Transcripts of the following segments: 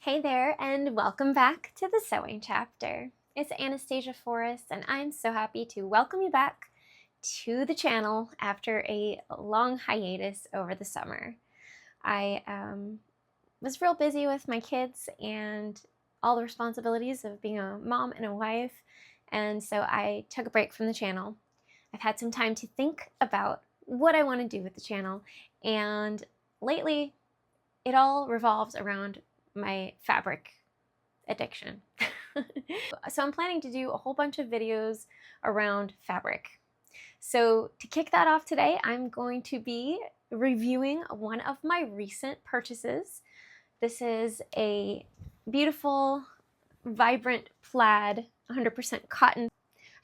Hey there, and welcome back to the sewing chapter. It's Anastasia Forrest, and I'm so happy to welcome you back to the channel after a long hiatus over the summer. I was real busy with my kids and all the responsibilities of being a mom and a wife, and so I took a break from the channel. I've had some time to think about what I want to do with the channel, and lately it all revolves around my fabric addiction. So I'm planning to do a whole bunch of videos around fabric. So to kick that off today, I'm going to be reviewing one of my recent purchases. This is a beautiful, vibrant plaid, 100% cotton.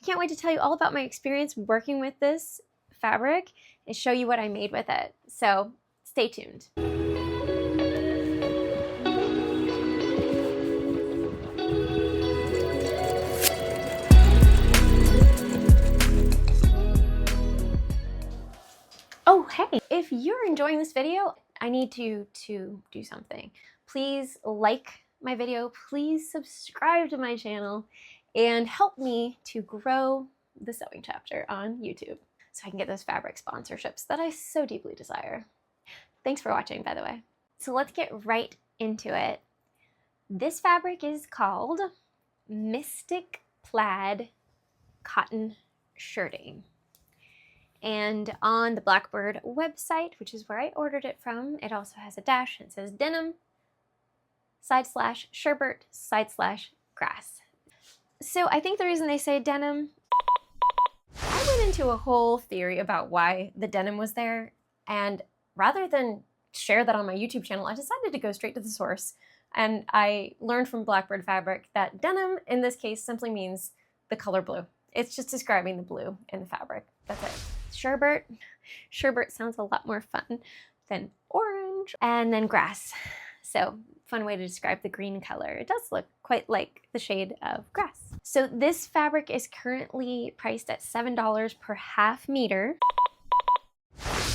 I can't wait to tell you all about my experience working with this fabric and show you what I made with it. So stay tuned. Oh, hey, if you're enjoying this video, I need you to do something. Please like my video, please subscribe to my channel, and help me to grow the sewing chapter on YouTube so I can get those fabric sponsorships that I so deeply desire. Thanks for watching, by the way. So let's get right into it. This fabric is called Mystic Plaid Cotton Shirting. And on the Blackbird website, which is where I ordered it from, it also has a dash and it says denim /sherbert /grass. So I think the reason they say denim, I went into a whole theory about why the denim was there, and rather than share that on my YouTube channel, I decided to go straight to the source. And I learned from Blackbird Fabric that denim in this case simply means the color blue. It's just describing the blue in the fabric. That's it. Sherbert sounds a lot more fun than orange. And then grass. So fun way to describe the green color. It does look quite like the shade of grass. So this fabric is currently priced at $7 per half meter.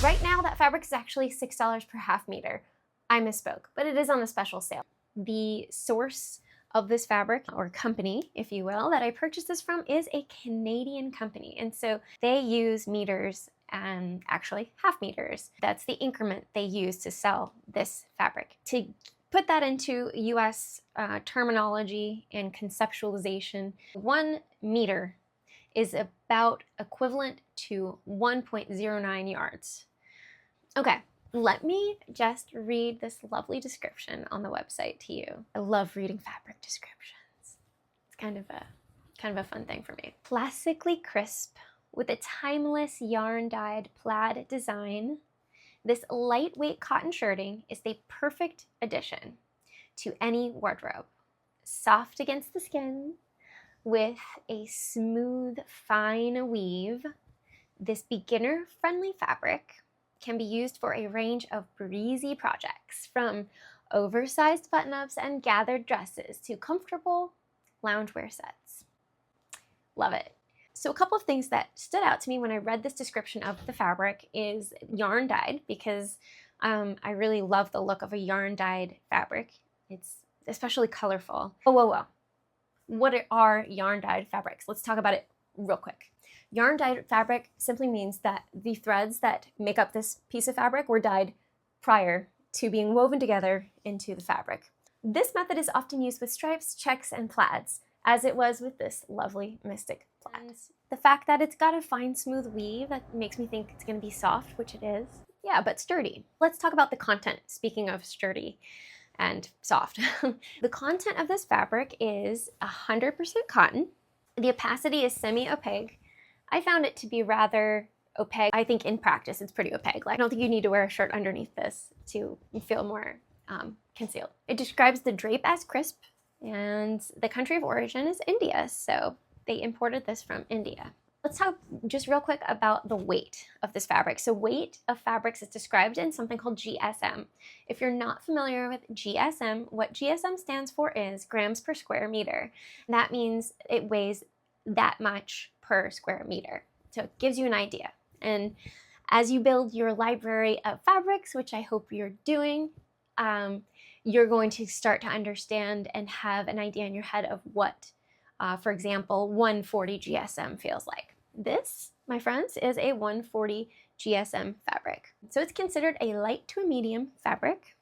Right now that fabric is actually $6 per half meter. I misspoke, but it is on a special sale. The source of this fabric, or company, if you will, that I purchased this from is a Canadian company. And so they use meters and actually half meters. That's the increment they use to sell this fabric. To put that into US terminology and conceptualization, 1 meter is about equivalent to 1.09 yards. Okay. Let me just read this lovely description on the website to you. I love reading fabric descriptions. It's kind of a fun thing for me. Classically crisp with a timeless yarn-dyed plaid design, this lightweight cotton shirting is the perfect addition to any wardrobe. Soft against the skin with a smooth, fine weave, this beginner-friendly fabric can be used for a range of breezy projects, from oversized button-ups and gathered dresses to comfortable loungewear sets. Love it. So a couple of things that stood out to me when I read this description of the fabric is yarn dyed, because I really love the look of a yarn dyed fabric. It's especially colorful. Whoa. What are yarn dyed fabrics? Let's talk about it real quick. Yarn dyed fabric simply means that the threads that make up this piece of fabric were dyed prior to being woven together into the fabric. This method is often used with stripes, checks, and plaids, as it was with this lovely Mystic Plaid. The fact that it's got a fine, smooth weave that makes me think it's going to be soft, which it is. Yeah, but sturdy. Let's talk about the content, speaking of sturdy and soft. The content of this fabric is 100% cotton. The opacity is semi-opaque. I found it to be rather opaque. I think in practice it's pretty opaque. Like, I don't think you need to wear a shirt underneath this to feel more concealed. It describes the drape as crisp, and the country of origin is India, so they imported this from India. Let's talk just real quick about the weight of this fabric. So weight of fabrics is described in something called GSM. If you're not familiar with GSM, what GSM stands for is grams per square meter. That means it weighs that much per square meter. So it gives you an idea. And as you build your library of fabrics, which I hope you're doing, you're going to start to understand and have an idea in your head of what, for example, 140 GSM feels like. This, my friends, is a 140 GSM fabric. So it's considered a light to a medium fabric.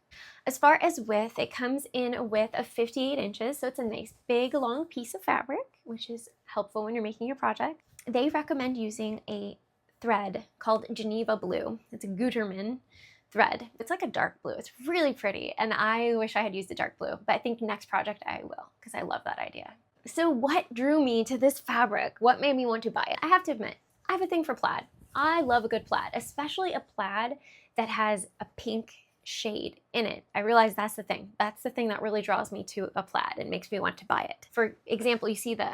As far as width, it comes in a width of 58 inches, so it's a nice big long piece of fabric, which is helpful when you're making your project. They recommend using a thread called Geneva Blue. It's a Gutermann thread. It's like a dark blue. It's really pretty, and I wish I had used the dark blue, but I think next project I will, because I love that idea. So what drew me to this fabric? What made me want to buy it? I have to admit, I have a thing for plaid. I love a good plaid, especially a plaid that has a pink shade in it. I realize that's the thing. That's the thing that really draws me to a plaid and makes me want to buy it. For example, you see the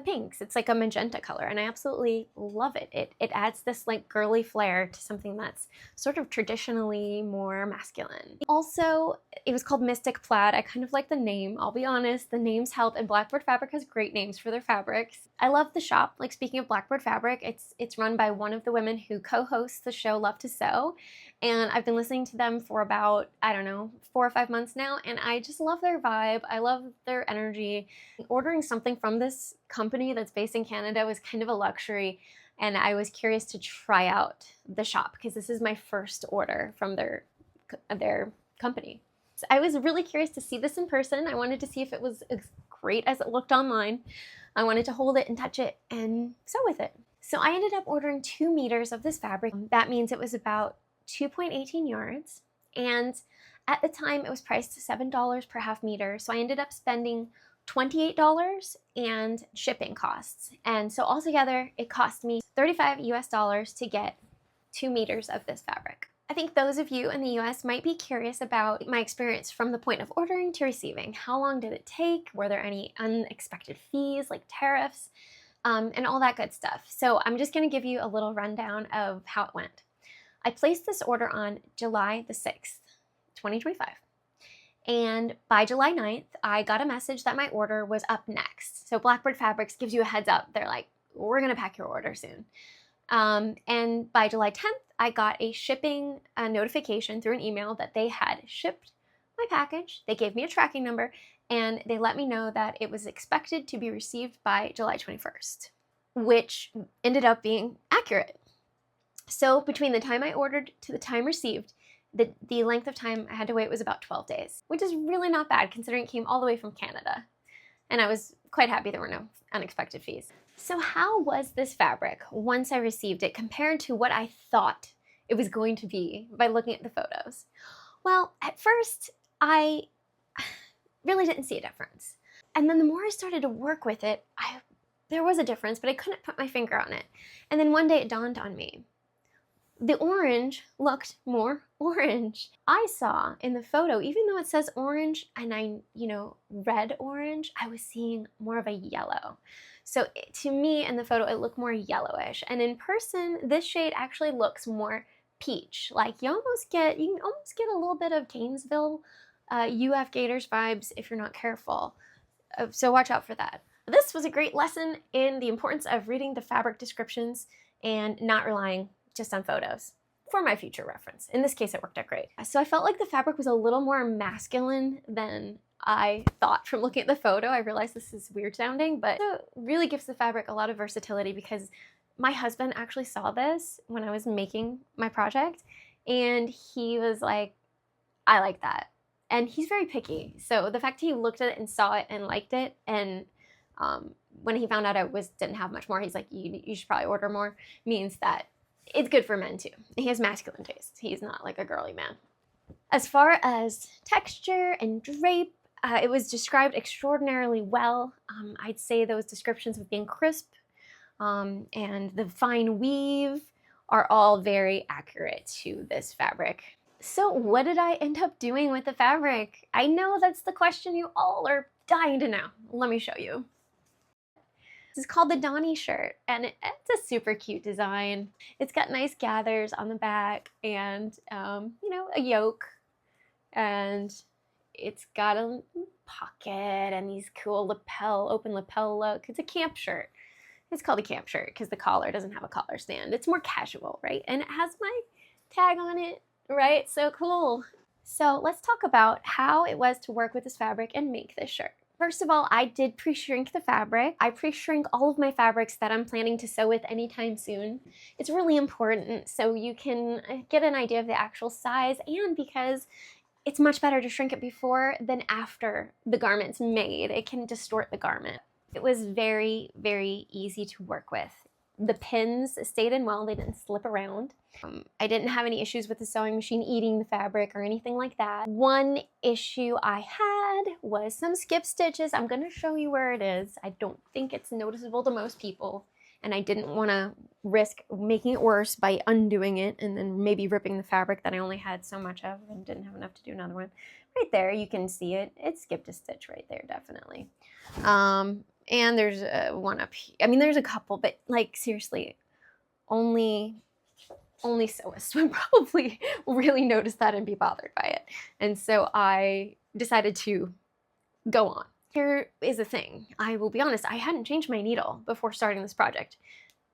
pinks. It's like a magenta color, and I absolutely love it. It adds this like girly flair to something that's sort of traditionally more masculine. Also, it was called Mystic Plaid. I kind of like the name. I'll be honest, the names help, and Blackbird Fabric has great names for their fabrics. I love the shop. Like, speaking of Blackbird Fabric, it's run by one of the women who co-hosts the show Love to Sew, and I've been listening to them for about, I don't know, 4 or 5 months now, and I just love their vibe. I love their energy. Ordering something from this company that's based in Canada was kind of a luxury, and I was curious to try out the shop because this is my first order from their company. So I was really curious to see this in person. I wanted to see if it was as great as it looked online. I wanted to hold it and touch it and sew with it. So I ended up ordering 2 meters of this fabric. That means it was about 2.18 yards, and at the time it was priced to $7 per half meter, so I ended up spending $28 and shipping costs. And so altogether, it cost me $35 US to get 2 meters of this fabric. I think those of you in the US might be curious about my experience from the point of ordering to receiving. How long did it take? Were there any unexpected fees like tariffs and all that good stuff? So I'm just gonna give you a little rundown of how it went. I placed this order on July the 6th, 2025. And by July 9th, I got a message that my order was up next. So Blackbird Fabrics gives you a heads up. They're like, we're gonna pack your order soon. And by July 10th, I got a shipping notification through an email that they had shipped my package. They gave me a tracking number, and they let me know that it was expected to be received by July 21st, which ended up being accurate. So between the time I ordered to the time received, the length of time I had to wait was about 12 days, which is really not bad considering it came all the way from Canada. And I was quite happy there were no unexpected fees. So how was this fabric once I received it compared to what I thought it was going to be by looking at the photos? Well, at first, I really didn't see a difference. And then the more I started to work with it, there was a difference, but I couldn't put my finger on it. And then one day it dawned on me. The orange looked more orange. I saw in the photo, even though it says orange and red orange, I was seeing more of a yellow. So to me in the photo, it looked more yellowish. And in person, this shade actually looks more peach. Like you can almost get a little bit of Gainesville UF Gators vibes if you're not careful. So watch out for that. This was a great lesson in the importance of reading the fabric descriptions and not relying just on photos for my future reference. In this case, it worked out great. So I felt like the fabric was a little more masculine than I thought from looking at the photo. I realize this is weird sounding, but it really gives the fabric a lot of versatility because my husband actually saw this when I was making my project, and he was like, I like that. And he's very picky. So the fact he looked at it and saw it and liked it, and when he found out I didn't have much more, he's like, you should probably order more, means that it's good for men too. He has masculine taste. He's not like a girly man. As far as texture and drape, it was described extraordinarily well. I'd say those descriptions of being crisp and the fine weave are all very accurate to this fabric. So what did I end up doing with the fabric? I know that's the question you all are dying to know. Let me show you. This is called the Donnie shirt, and it's a super cute design. It's got nice gathers on the back and, a yoke, and it's got a pocket and these cool open lapel look. It's a camp shirt. It's called a camp shirt because the collar doesn't have a collar stand. It's more casual, right? And it has my tag on it, right? So cool. So let's talk about how it was to work with this fabric and make this shirt. First of all, I did pre-shrink the fabric. I pre-shrink all of my fabrics that I'm planning to sew with anytime soon. It's really important so you can get an idea of the actual size, and because it's much better to shrink it before than after the garment's made. It can distort the garment. It was very, very easy to work with. The pins stayed in well, they didn't slip around. I didn't have any issues with the sewing machine eating the fabric or anything like that. One issue I had was some skip stitches. I'm gonna show you where it is. I don't think it's noticeable to most people, and I didn't wanna risk making it worse by undoing it and then maybe ripping the fabric that I only had so much of and didn't have enough to do another one. Right there, you can see it. It skipped a stitch right there, definitely. And there's one up here. I mean, there's a couple, but like seriously, only sewists would probably really notice that and be bothered by it. And so I decided to go on. Here is the thing. I will be honest, I hadn't changed my needle before starting this project.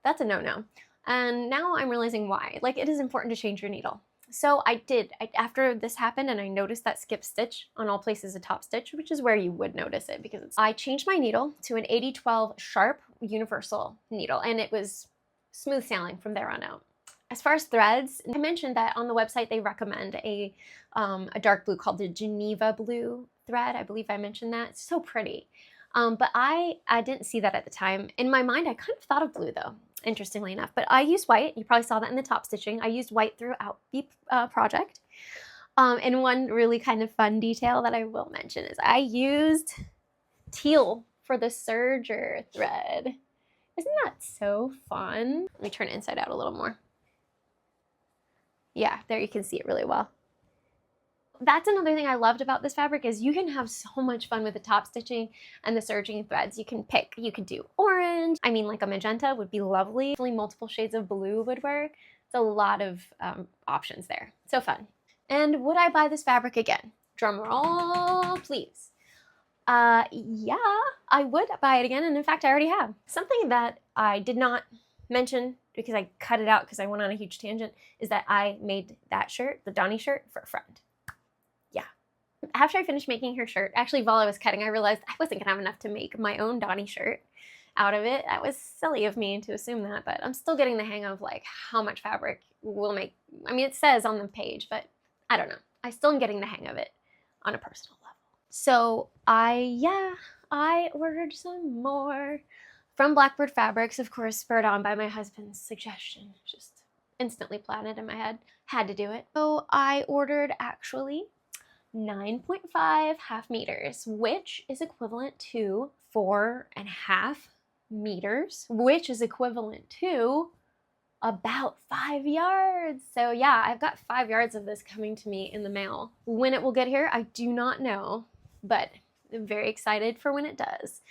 That's a no-no. And now I'm realizing why. Like, it is important to change your needle. So I did. After this happened and I noticed that skip stitch on all places a top stitch, which is where you would notice it because I changed my needle to an 80-12 sharp universal needle, and it was smooth sailing from there on out. As far as threads, I mentioned that on the website they recommend a dark blue called the Geneva blue thread. I believe I mentioned that. It's so pretty. But I didn't see that at the time. In my mind, I kind of thought of blue though, interestingly enough. But I used white. You probably saw that in the top stitching. I used white throughout the project. And one really kind of fun detail that I will mention is I used teal for the serger thread. Isn't that so fun? Let me turn it inside out a little more. Yeah, there you can see it really well. That's another thing I loved about this fabric is you can have so much fun with the top stitching and the serging threads. You can pick, you could do orange. I mean, like a magenta would be lovely. Multiple shades of blue would work. It's a lot of options there. So fun. And would I buy this fabric again? Drum roll, please. Yeah, I would buy it again. And in fact, I already have. Something that I did not mention because I cut it out because I went on a huge tangent is that I made that shirt, the Donnie shirt, for a friend. Yeah. After I finished making her shirt, actually while I was cutting, I realized I wasn't gonna have enough to make my own Donnie shirt out of it. That was silly of me to assume that, but I'm still getting the hang of like how much fabric will make. I mean, it says on the page, but I don't know. I still am getting the hang of it on a personal level. So I ordered some more from Blackbird Fabrics, of course, spurred on by my husband's suggestion. Just instantly planted in my head. Had to do it. So I ordered actually 9.5 half meters, which is equivalent to 4.5 meters, which is equivalent to about 5 yards. So yeah, I've got 5 yards of this coming to me in the mail. When it will get here, I do not know, but I'm very excited for when it does.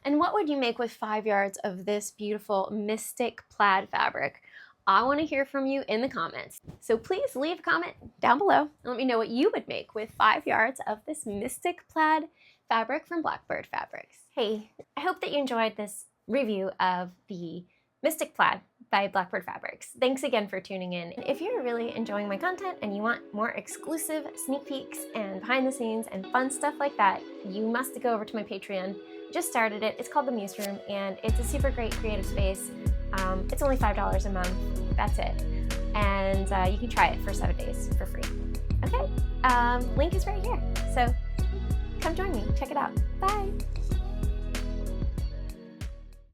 And what would you make with 5 yards of this beautiful Mystic Plaid fabric? I want to hear from you in the comments. So please leave a comment down below and let me know what you would make with 5 yards of this Mystic Plaid fabric from Blackbird Fabrics. Hey, I hope that you enjoyed this review of the Mystic Plaid by Blackbird Fabrics. Thanks again for tuning in. If you're really enjoying my content and you want more exclusive sneak peeks and behind the scenes and fun stuff like that, you must go over to my Patreon. Just started it. It's called the Muse Room, and it's a super great creative space. It's only $5 a month. That's it. And you can try it for 7 days for free. Okay? Link is right here. So come join me. Check it out. Bye.